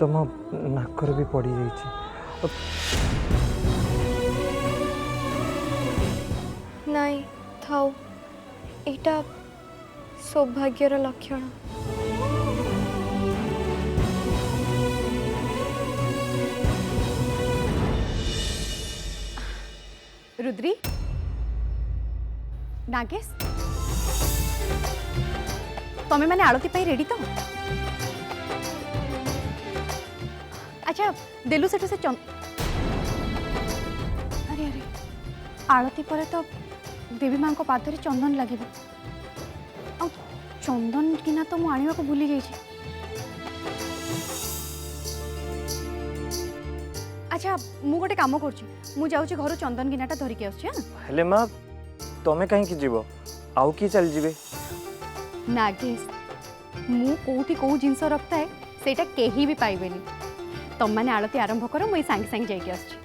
तुम नाकर भी पड़ जाइए। नहीं थाउ एटा सौभाग्यर लक्षण। रुद्री नागेश तमें मैंने आरती पाई रेडी तो? अच्छा देलु सेठू से अरे अरे आरती पर तो देवी माँ को पादरे चंदन लगे चंदन किना तो मुझे आने को भूली जाइए। अच्छा मु गोटे काम कर जाऊँ घर चंदन गिनाटा धरिकी आसले माँ तमें कहीं जीव आउ कि चल जीवे? नागेश मु कोठी को जिनस रखता है सेटा केही भी पाइबेनी। तुम मैंने आरती आरंभ कर मुझे सांगे सांगे जाइए आसछि।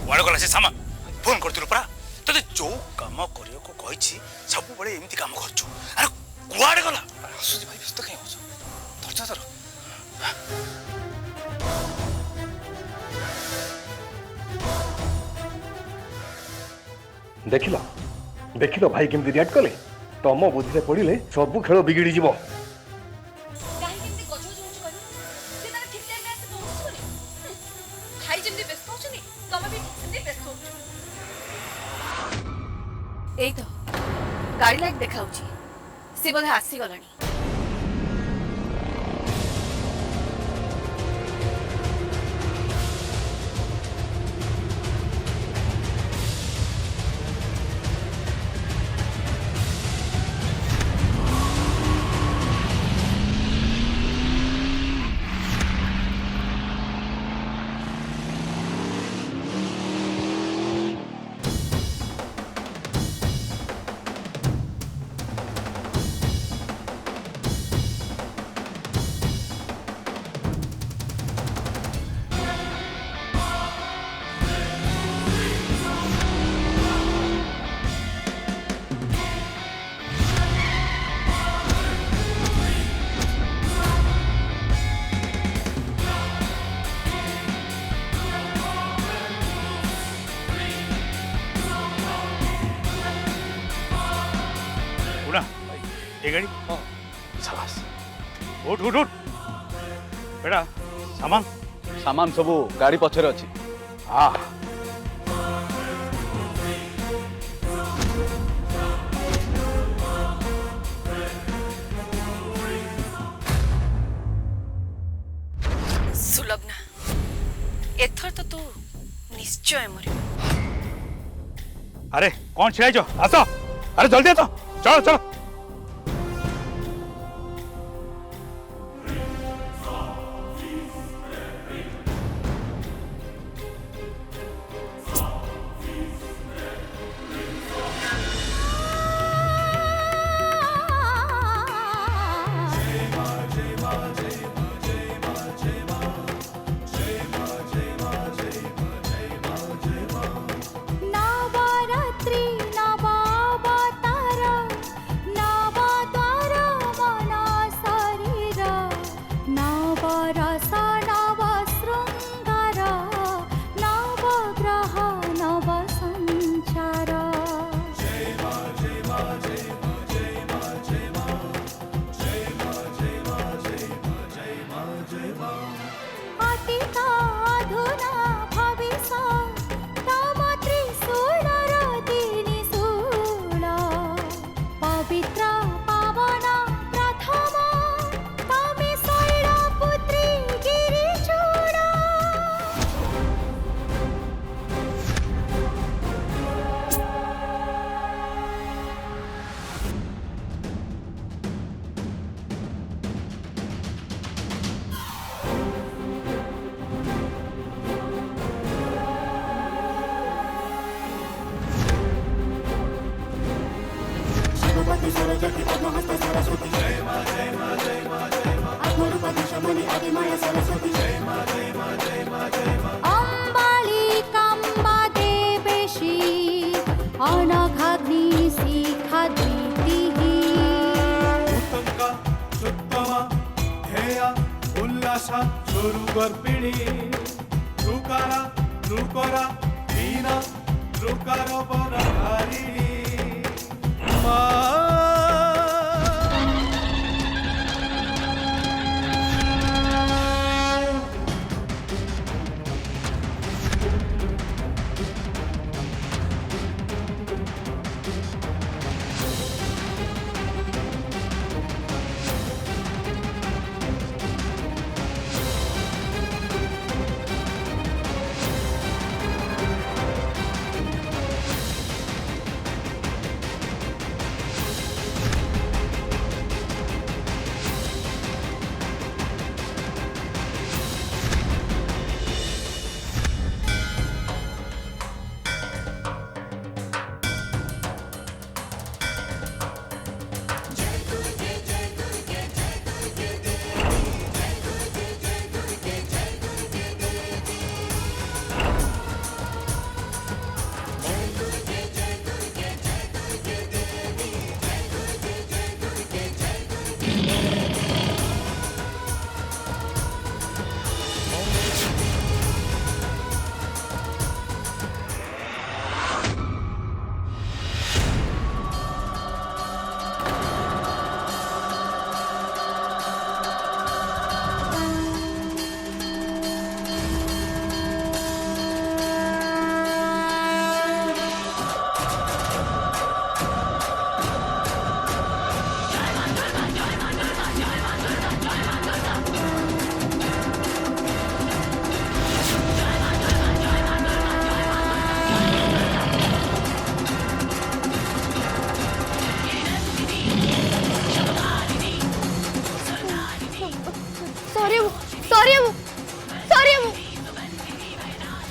वाड़ गला से सामान फोन करथिलु परा तते जो काम करियो को कहिछि सब बळे एमिति काम करछु। अरे कुआडे गला हसुजी भाई व्यस्त कहीं होछ धरछ धर। देखिल देखिल भाई केमती रिएक्ट कले तम बुद्धि पड़े सब खेल बिगिड़ी जीव। এই তো গাড়ি লাইট দেখাউছি সে বোধহয় আসি গলানি। ये गाड़ी शाबाश उठ उठ उठ बेटा सामान सामान सब गाड़ी पछरे अछि। हाँ सुलग्ना एथर तो तू निश्चय मर। अरे कौन छिड़ाई आस अरे जल्दी आस चलो चलो। अम्बालिकाम्बा देवेशी अनघाग्नि शिखाद्वितिः उत्तंका सुत्तमा ध्येया उल्लासा चोरु गर्भिणी रुकारा रुकरा दीना रुकार बरधारिणी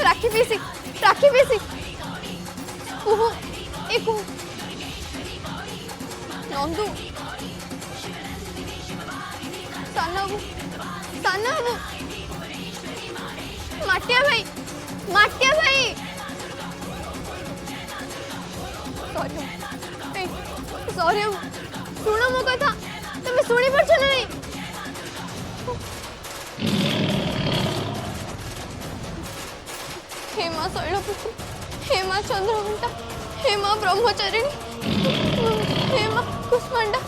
राखी बेसी कुहू ए कुहू नंदू सानबू माटिया भाई सॉरी सुनो मो कथा तुम सुनी पड़छ ना नहीं हे माँ शैलपुत्री हे माँ चंद्रघंटा हे माँ ब्रह्मचारिणी हे माँ कुष्मांडा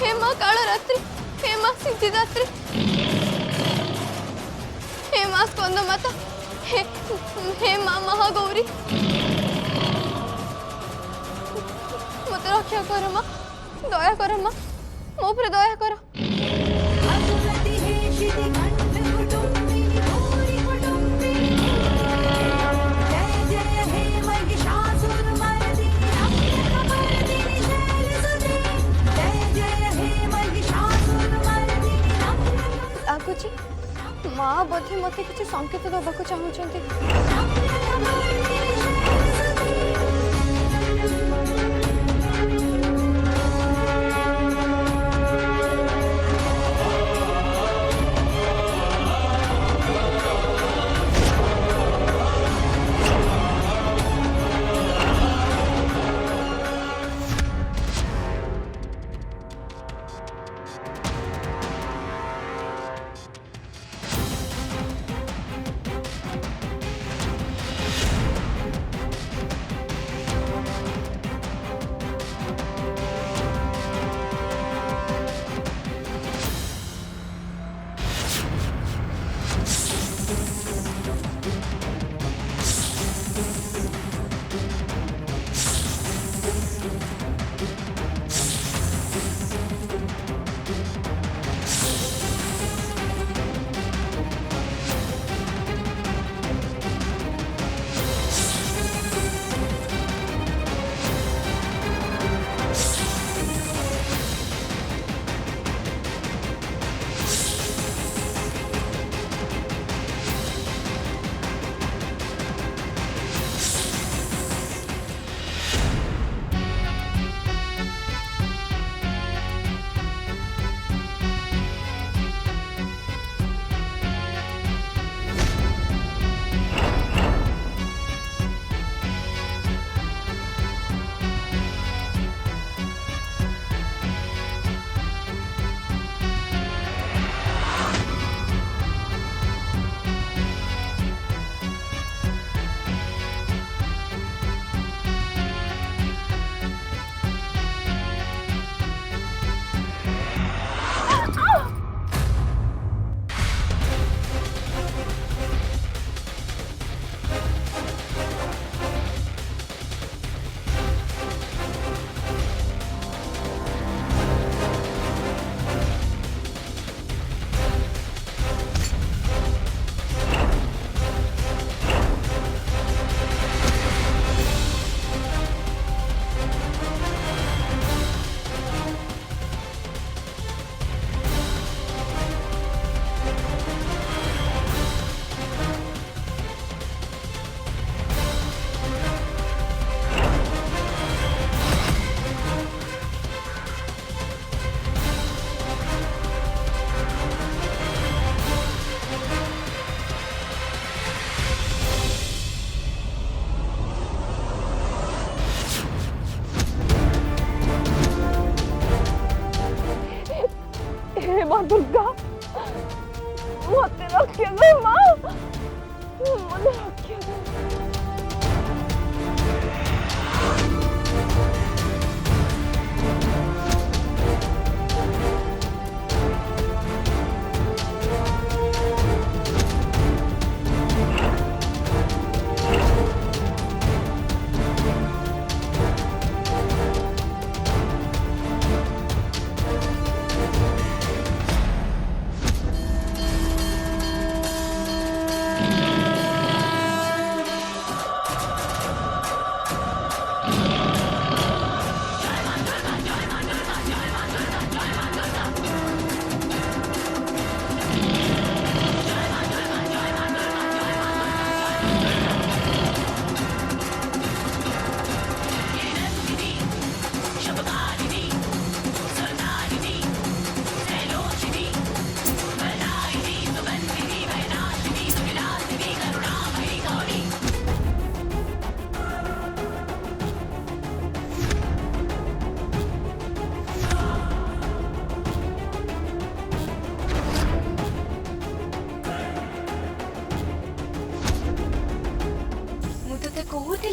हे माँ कालरात्रि हे माँ सिद्धिदात्री हे माँ स्कंदमाता हे माँ महागौरी मत रक्षा कर माँ दया कर माँ मो पर दया कर आगुची माँ बोधे मत किसी संकेत दबाक चाहूँगी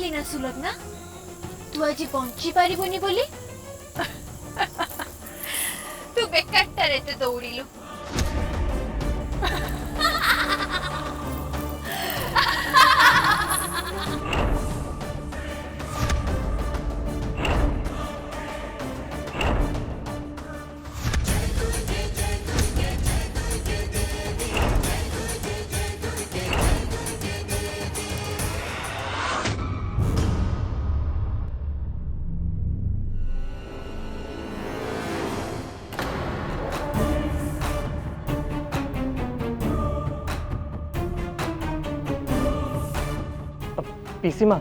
କହିଲି ନା ସୁଲଗ୍ନା, ତୁ ଆଜି ବଞ୍ଚି ପାରିବୁନି ବୋଲି। ତୁ ବେକାରଟାରେ ଏତେ ଦୌଡ଼ିଲୁ। पिसी माँ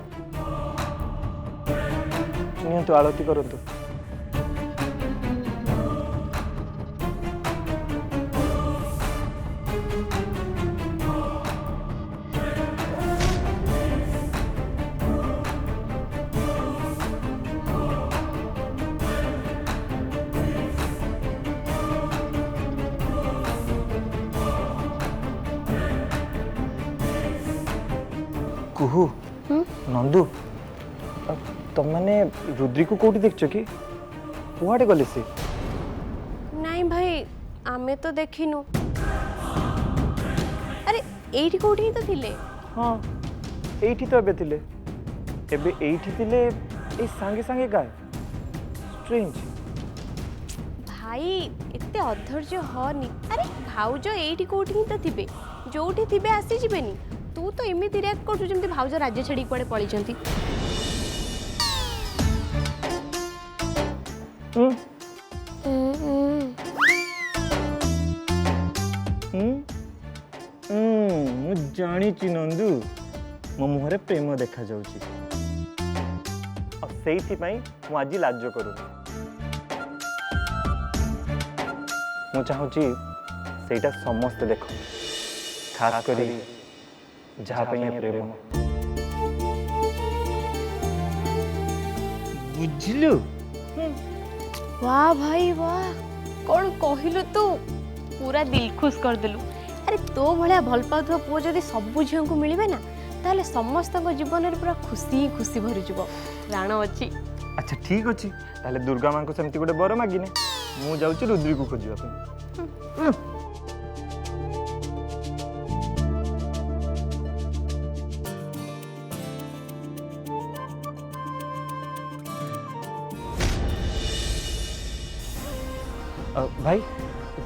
नियंतु आरती करंतु। कुहू नंदू तुम मैंने रुद्री को कोठी देखछ कि कुआडे गले से? नहीं भाई आमे तो देखिनु। अरे एठी कोठी ही तो थिले। हाँ एठी तो एबे थिले एबे एठी थिले ए संगे संगे गाय स्ट्रेंज। भाई एते अधैर्य हनी। अरे भाउज एठी कोठी ही तो थिबे जोठी थिबे आसी जिबेनी। तू तो एमिति रिएक्ट करछु जेमति भाउज राज्य छाड़ी कुआडे पळी जंती। मु जानी नंदू मो मुहरे प्रेम देखा जाउची और सेइथि पई मु आज लाज करू। मु चाहूची सेटा समस्त देखो खास करी जहाँ पे ये प्रेम बुझलु। वाह भाई वाह कौन कहलु तू पूरा दिल खुश कर देलु। अरे तो भाया भल पाउथुवा पुओ जदि सबु झियो को मिलबे ना ताले समस्त जीवन में पूरा खुशी खुशी भरी जीव राण अच्छी। अच्छा ठीक अच्छी ताले दुर्गा मां को सेमती गोटे बर मागिने मु जाउची रुद्री को खोजिबा पे। भाई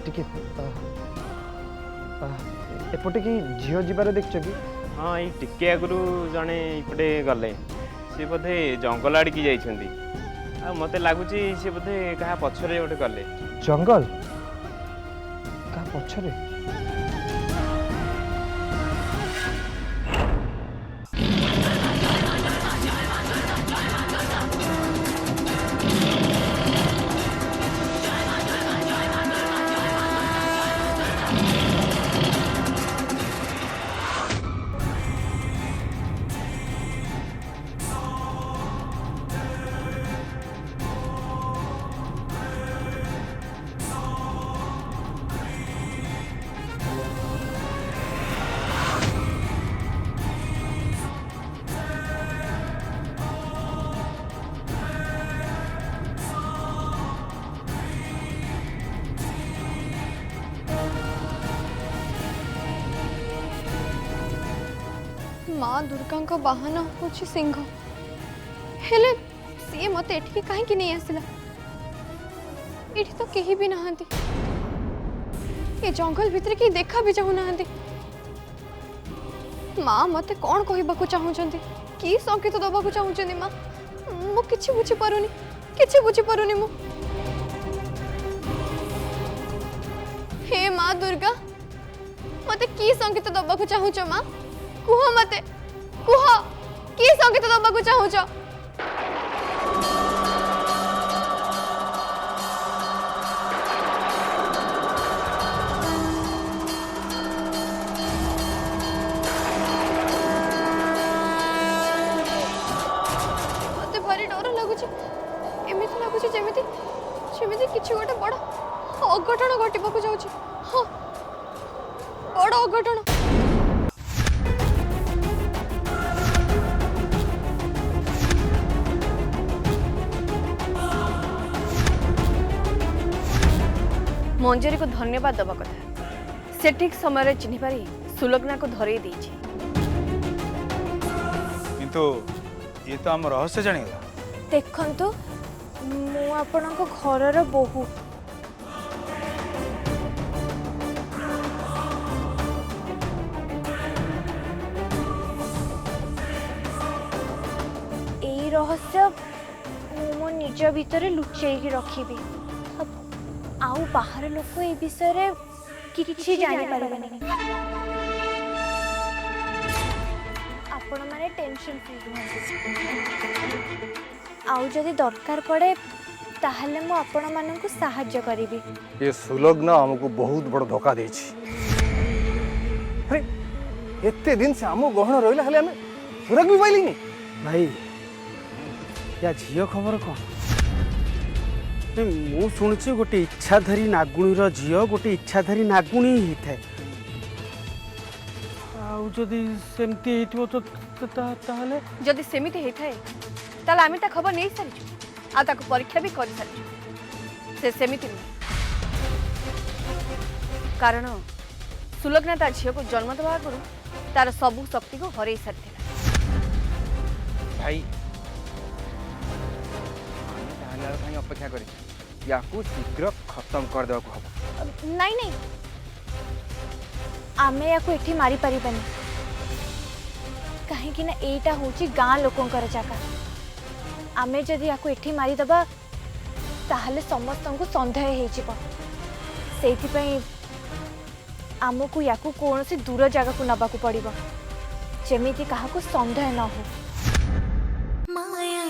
टिके एपटे कि झील जीवार देखछ कि? हाँ ये टिके आगु जड़े इपटे गले सी बोधे जंगल आड़ की जाइछंती आ मते लागुची सी बोधे कहा पछरे गोटे गले। जंगल का पछरे? माँ दुर्गा को बाहाना होची सिंह हेले सी मते एठी काहे कि नहीं आसिला। एठी तो केही भी नहांती ए जंगल भीतर की देखा भी चाहू नहांती। माँ मते कौन कहबा को चाहूचंती की संकेत दबा को चाहूचंती? माँ मु किछि बुझी पारुनी मु। हे माँ दुर्गा मते की संकेत दबा को चाहूच? माँ कुह मते कुह की संकेत दबा को चाहूच? मते भारी डर लगुच एमिति लगुच जेमिति जेमिति किछि गोटे बड़ अघटन घटिबाकू जाउछि। हाँ बड़ अघटन। मंजरी को धन्यवाद दबा कथा से ठीक समय चिन्ह पारी सुलग्ना को धरई देछि। किंतु ये तो आम रहस्य जानिगला। देखंतु मु आपणको घरर बोहू एई रहस्य मो निज भितर लुचेई रखिबी। आउ बाहर लोक ए विषय रे किछि जानि पारबेनी। आपण माने टेंशन फ्री रहंतु। आउ जदि दरकार पड़े ताहले मु आपण माननकु सहाय्य करिबी। ये सुलग्ना हमको बहुत बड़ धोखा देछि। अरे एते दिन से हम गहन रहिला हले हमें सुरग भी पाइली नहीं। भाई या झील खबर कौन? मु शुणुची गोटे इच्छाधारी नागुणीर झील गोटे इच्छाधारी नागुणी ही थाए। आदि सेमती हेतिबो तो ताहले जदि सेमिति हेइ थाए ताले आमी ता खबर नहीं सारिछु आ ताको परीक्षा भी करि सारिछु। से सेमिति नहीं कारण सुलग्ना ता झील को जन्म देवा आगु तार सबु शक्ति को हरई सारिथिला। भाई अपेक्षा कर शीघ्र खत्म कर देवा को हम। नहीं नहीं आमे याको एठी मारी परिबानी कहीं कि ना एटा होची गां लोकंकर जगह। आमे जदि याको एठी मारी दबा ताहले समस्त को संदेह हे जिवो। सेथि पई आमको याको कोनोसी दूर जगह को नबा को पड़िबो जेमिति काहा को संदेह न हो। माया